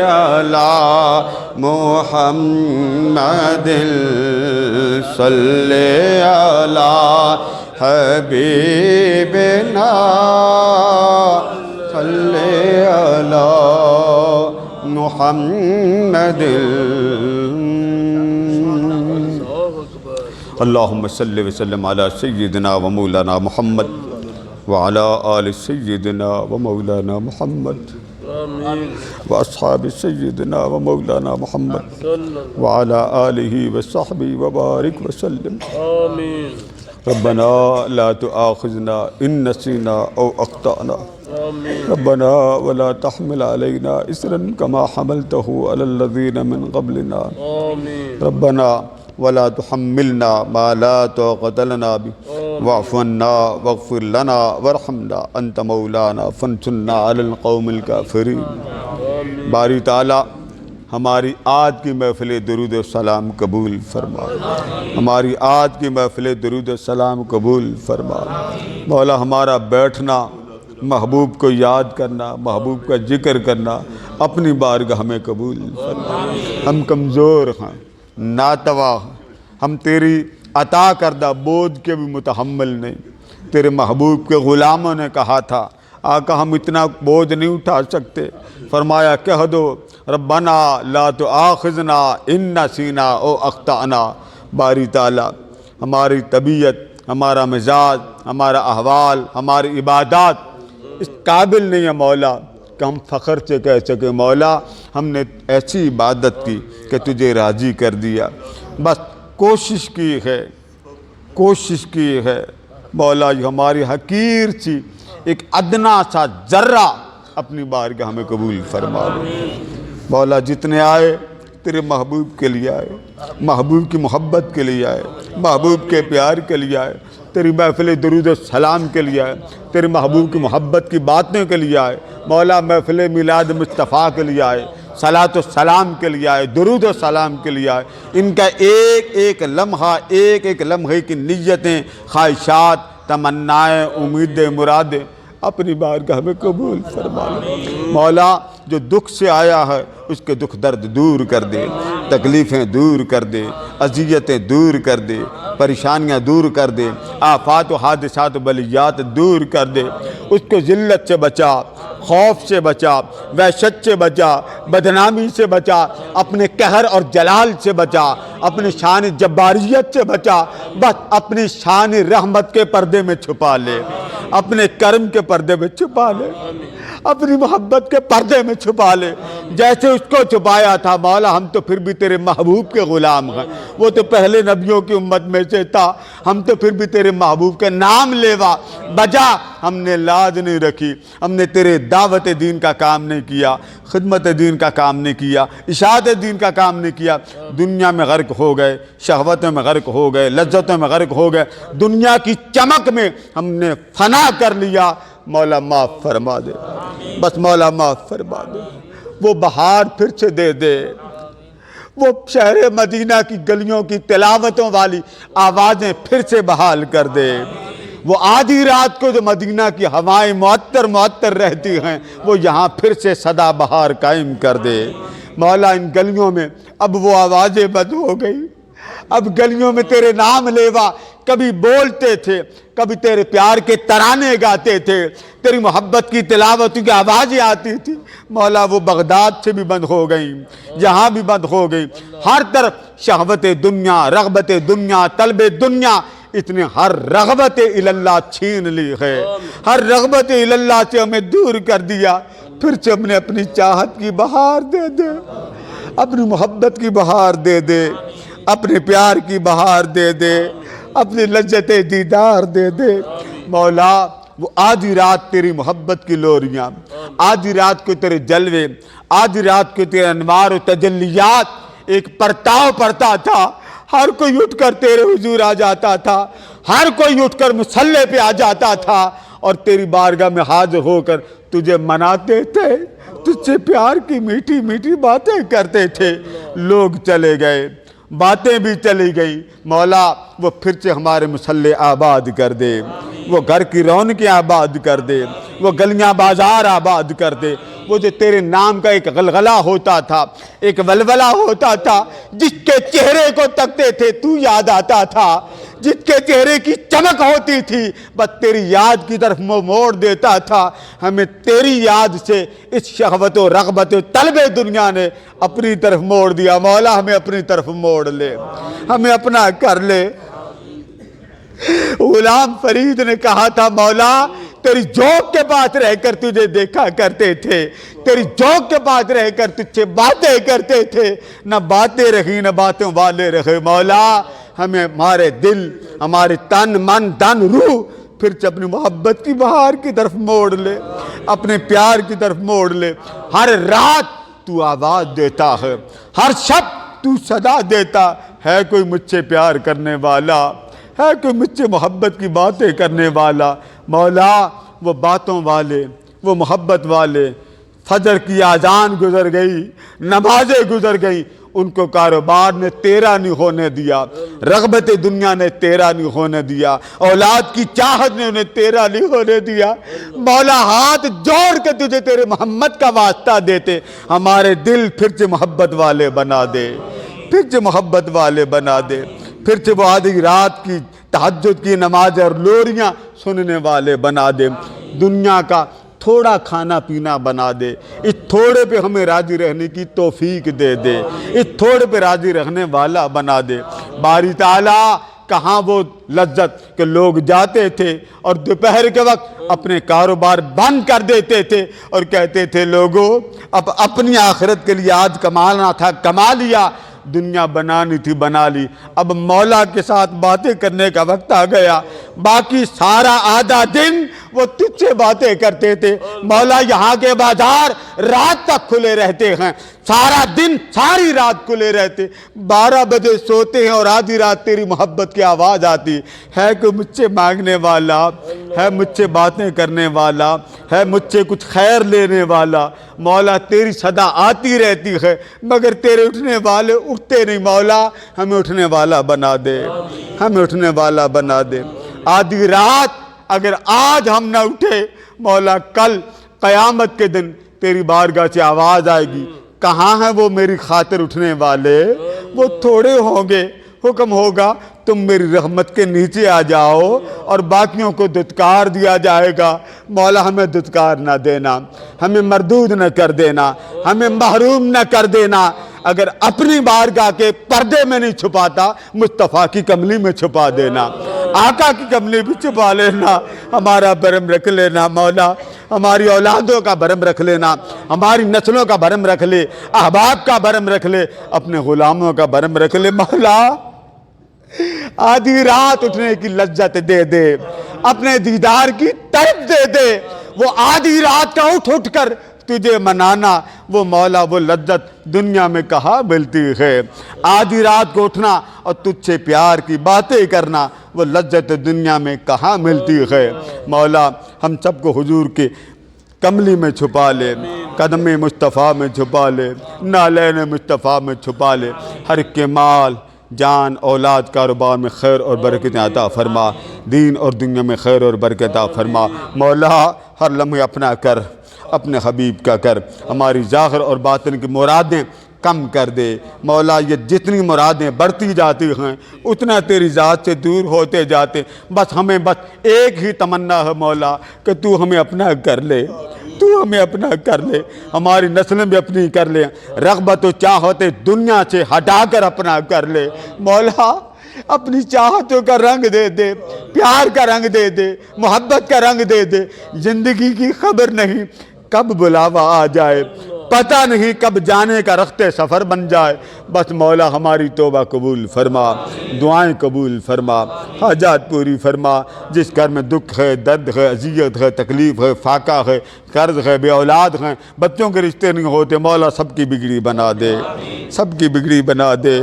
علی محمد صلی علی حبیبنا صلی علی محمد اللہم صلی وسلم علی سیدنا و مولانا محمد وعلی آل سیدنا و مولانا محمد واصحاب سیدنا و مولانا محمد وعلى آلہ وصحبہ وبارک وسلم آمین ربنا لا تؤاخذنا ان نسینا او اخطأنا ربنا ولا تحمل علينا اسرا كما حملته على الذين من قبلنا ربنا ولا تحملنا ما لا طاقة لنا به واعف عنا واغفر لنا وارحمنا انت مولانا فانصرنا على القوم الكافرين باری تعالی ہماری آج کی محفل درود و سلام قبول فرما، ہماری آج کی محفل درود و سلام قبول فرما مولا۔ ہمارا بیٹھنا، محبوب کو یاد کرنا، محبوب کا ذکر کرنا اپنی بارگاہ میں قبول فرما۔ ہم کمزور ہیں، ناتوا ہیں، ہم تیری عطا کردہ بوجھ کے بھی متحمل نہیں۔ تیرے محبوب کے غلاموں نے کہا تھا آقا ہم اتنا بوجھ نہیں اٹھا سکتے، فرمایا کہہ دو ربنا لا تؤاخذنا ان نسینا او اخطأنا۔ باری تعالی ہماری طبیعت، ہمارا مزاج، ہمارا احوال، ہماری عبادات اس قابل نہیں ہے مولا کہ ہم فخر سے کہہ سکیں مولا ہم نے ایسی عبادت کی کہ تجھے راضی کر دیا۔ بس کوشش کی ہے مولا، یہ ہماری حقیر سی ایک ادنا سا ذرہ اپنی بارگاہ میں قبول فرما دے مولا۔ جتنے آئے تیرے محبوب کے لیے آئے، محبوب کی محبت کے لیے آئے، محبوب کے پیار کے لیے آئے، تیری محفل درود و سلام کے لیے آئے، تیرے محبوب کی محبت کی باتوں کے لیے آئے مولا، محفل میلاد مصطفیٰ کے لیے آئے، صلاۃ و سلام کے لیے آئے، درود و سلام کے لیے آئے۔ ان کا ایک ایک لمحہ، ایک ایک لمحے کی نیتیں، خواہشات، تمنائیں، امیدیں، مرادیں اپنی بارگاہ میں قبول فرما مولا۔ جو دکھ سے آیا ہے اس کے دکھ درد دور کر دے، تکلیفیں دور کر دے، اذیتیں دور کر دے، پریشانیاں دور کر دے، آفات و حادثات و بلیات دور کر دے۔ اس کو ذلت سے بچا، خوف سے بچا، وحشت سے بچا، بدنامی سے بچا، اپنے قہر اور جلال سے بچا، اپنی شان جباریت سے بچا، بس اپنی شان رحمت کے پردے میں چھپا لے، اپنے کرم کے پردے میں چھپا لے، اپنی محبت کے پردے میں چھپا لے جیسے اس کو چھپایا تھا مولا۔ ہم تو پھر بھی تیرے محبوب کے غلام ہیں، وہ تو پہلے نبیوں کی امت میں سے تھا، ہم تو پھر بھی تیرے محبوب کے نام لیوا بجا ہم نے لاج نہیں رکھی، ہم نے تیرے دعوت دین کا کام نہیں کیا، خدمت دین کا کام نہیں کیا، اشاعت دین کا کام نہیں کیا، دنیا میں غرق ہو گئے، شہوتوں میں غرق ہو گئے، لذتوں میں غرق ہو گئے، دنیا کی چمک میں ہم نے فنا کر لیا مولا معاف فرما دے، بس مولا معاف فرما دے۔ وہ بہار پھر سے دے دے، وہ شہر مدینہ کی گلیوں کی تلاوتوں والی آوازیں پھر سے بحال کر دے، وہ آدھی رات کو جو مدینہ کی ہوائیں معطر رہتی ہیں وہ یہاں پھر سے صدا بہار قائم کر دے مولا۔ ان گلیوں میں اب وہ آوازیں بند ہو گئی، اب گلیوں میں تیرے نام لیوا کبھی بولتے تھے، کبھی تیرے پیار کے ترانے گاتے تھے، تیری محبت کی تلاوت کی آوازیں آتی تھی مولا، وہ بغداد سے بھی بند ہو گئیں، یہاں بھی بند ہو گئی۔ ہر طرف شہوت دنیا، رغبت دنیا، طلب دنیا، اتنے ہر رغبت اللہ چھین لی ہے، ہر رغبت اللہ سے ہمیں دور کر دیا۔ پھر سے ہم نے اپنی چاہت کی بہار دے دے، اپنی محبت کی بہار دے دے، اپنے پیار کی بہار دے دے، اپنی لذت دیدار دے دے مولا۔ وہ آدھی رات تیری محبت کی لوریاں، آدھی رات کو تیرے جلوے، آدھی رات کو تیرے انوار و تجلیات ایک پرتاؤ پڑتا تھا، ہر کوئی اٹھ کر تیرے حضور آ جاتا تھا، ہر کوئی اٹھ کر مصلی پہ آ جاتا تھا اور تیری بارگاہ میں حاضر ہو کر تجھے مناتے تھے، تجھ سے پیار کی میٹھی میٹھی باتیں کرتے تھے۔ لوگ چلے گئے، باتیں بھی چلی گئی مولا، وہ پھر سے ہمارے مصلی آباد کر دے وہ گھر کی رونقیں آباد کر دے، وہ گلیاں بازار آباد کر دے، وہ جو تیرے نام کا ایک غلغلہ ہوتا تھا، ایک ولولہ ہوتا تھا، جس کے چہرے کو تکتے تھے تو یاد آتا تھا، جس کے چہرے کی چمک ہوتی تھی بس تیری یاد کی طرف موڑ دیتا تھا، ہمیں تیری یاد سے اس شہوت و رغبت و طلب دنیا نے اپنی طرف موڑ دیا۔ مولا ہمیں اپنی طرف موڑ لے، ہمیں اپنا کر لے۔ غلام فرید نے کہا تھا مولا تیری جوک کے پاس رہ کر تجھے دیکھا کرتے تھے، تیری جوک کے پاس رہ کر تجھ سے باتیں کرتے تھے، نہ باتیں رہی نہ باتوں والے رہے۔ مولا ہمیں ہمارے دل، ہمارے تن من دن روح پھر سے اپنی محبت کی بہار کی طرف موڑ لے، اپنے پیار کی طرف موڑ لے۔ ہر رات تو آواز دیتا ہے، ہر شب تو صدا دیتا ہے، کوئی مجھ سے پیار کرنے والا ہے، کوئی مجھ سے محبت کی باتیں کرنے والا۔ مولا وہ باتوں والے، وہ محبت والے، فجر کی اذان گزر گئی، نمازیں گزر گئی، ان کو کاروبار نے تیرا نہیں ہونے دیا، رغبت دنیا نے تیرا نہیں ہونے دیا، اولاد کی چاہت نے انہیں تیرا نہیں ہونے دیا۔ مولا ہاتھ جوڑ کے تجھے تیرے محمد کا واسطہ دیتے، ہمارے دل پھر سے محبت والے بنا دے، پھر سے محبت والے بنا دے، پھر سے وہ آدھی رات کی تہجد کی نماز اور لوریاں سننے والے بنا دے، دنیا کا تھوڑا کھانا پینا بنا دے، اس تھوڑے پہ ہمیں راضی رہنے کی توفیق دے دے، اس تھوڑے پہ راضی رہنے والا بنا دے۔ باری تعالیٰ کہاں وہ لذت کہ لوگ جاتے تھے اور دوپہر کے وقت اپنے کاروبار بند کر دیتے تھے اور کہتے تھے لوگوں اب اپنی آخرت کے لیے آج کمانا تھا کما لیا، دنیا بنانی تھی بنا لی، اب مولا کے ساتھ باتیں کرنے کا وقت آ گیا، باقی سارا آدھا دن وہ تجھ سے باتیں کرتے تھے۔ مولا یہاں کے بازار رات تک کھلے رہتے ہیں، سارا دن ساری رات کھلے رہتے، 12 بجے سوتے ہیں اور آدھی رات تیری محبت کی آواز آتی ہے کہ مجھ سے مانگنے والا ہے، مجھ سے باتیں کرنے والا ہے، مجھ سے کچھ خیر لینے والا۔ مولا تیری صدا آتی رہتی ہے مگر تیرے اٹھنے والے اٹھتے نہیں۔ مولا ہمیں اٹھنے والا بنا دے، ہمیں اٹھنے والا بنا دے۔ آدھی رات اگر آج ہم نہ اٹھے مولا کل قیامت کے دن تیری بارگاہ سے آواز آئے گی، کہاں ہیں وہ میری خاطر اٹھنے والے؟ وہ تھوڑے ہوں گے، حکم ہوگا تم میری رحمت کے نیچے آ جاؤ اور باقیوں کو دھتکار دیا جائے گا۔ مولا ہمیں دھتکار نہ دینا، ہمیں مردود نہ کر دینا، ہمیں محروم نہ کر دینا۔ اگر اپنی بارگاہ کے پردے میں نہیں چھپاتا مصطفیٰ کی کملی میں چھپا دینا، آقا کی کملی بھی چھپا لینا، ہمارا برم رکھ لینا۔ مولا ہماری اولادوں کا برم رکھ لینا، ہماری نسلوں کا برم رکھ لے، احباب کا برم رکھ لے، اپنے غلاموں کا برم رکھ لے۔ مولا آدھی رات اٹھنے کی لذت دے دے، اپنے دیدار کی طرف دے دے، وہ آدھی رات کا اٹھ کر تجھے منانا، وہ مولا وہ لذت دنیا میں کہاں ملتی ہے؟ آدھی رات کو اٹھنا اور تجھ سے پیار کی باتیں کرنا وہ لذت دنیا میں کہاں ملتی ہے؟ مولا ہم سب کو حضور کے کملی میں چھپا لے، قدم مصطفیٰ میں چھپا لے، نالین مصطفیٰ میں چھپا لے، ہر ایک کے مال جان اولاد کاروبار میں خیر اور برکتیں عطا فرما، دین اور دنیا میں خیر اور برکت عطا فرما۔ مولا ہر لمحے اپنا کر، اپنے حبیب کا کر، ہماری ظاہر اور باطن کی مرادیں کم کر دے۔ مولا یہ جتنی مرادیں بڑھتی جاتی ہیں اتنا تیری ذات سے دور ہوتے جاتے، بس ہمیں بس ایک ہی تمنا ہے مولا کہ تو ہمیں اپنا کر لے، تو ہمیں اپنا کر لے، ہماری نسلیں بھی اپنی کر لے، رغبت و چاہت دنیا سے ہٹا کر اپنا کر لے۔ مولا اپنی چاہتوں کا رنگ دے دے، پیار کا رنگ دے دے، محبت کا رنگ دے دے۔ زندگی کی خبر نہیں کب بلاوا آ جائے، پتہ نہیں کب جانے کا رختے سفر بن جائے، بس مولا ہماری توبہ قبول فرما، دعائیں قبول فرما، حاجات پوری فرما۔ جس گھر میں دکھ ہے، درد ہے، اذیت ہے، تکلیف ہے، فاقہ ہے، قرض ہے، بے اولاد ہیں، بچوں کے رشتے نہیں ہوتے، مولا سب کی بگڑی بنا دے، سب کی بگڑی بنا دے۔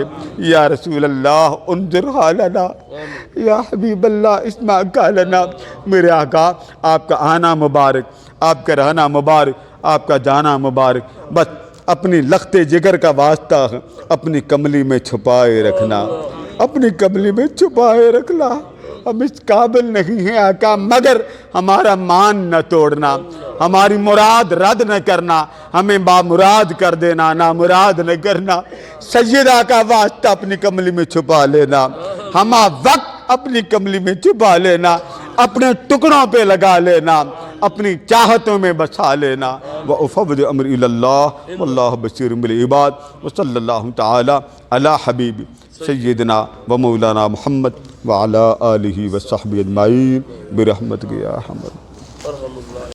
یا رسول اللہ انظر حالنا، یا حبیب اللہ اسمع قالنا۔ میرے آقا آپ کا آنا مبارک، آپ کا رہنا مبارک، آپ کا جانا مبارک، بس اپنی لخت جگر کا واسطہ ہے، اپنی کملی میں چھپائے رکھنا، اپنی کملی میں چھپائے رکھنا۔ ہم اس قابل نہیں ہیں آقا مگر ہمارا مان نہ توڑنا، ہماری مراد رد نہ کرنا، ہمیں بامراد کر دینا، نامراد نہ کرنا۔ سیدہ کا واسطہ اپنی کملی میں چھپا لینا، ہما وقت اپنی کملی میں چھپا لینا، اپنے ٹکڑوں پہ لگا لینا، اپنی چاہتوں میں بسا لینا۔ وَأُفَوِّضُ أَمْرِي إِلَى اللَّهِ وَاللَّهُ بَصِيرٌ بِالْعِبَادِ وصلی اللہ تعالی علی حبیب سیدنا و مولانا محمد وعلی آلہ وصحبہ اجمعین برحمتک یا ارحم الراحمین۔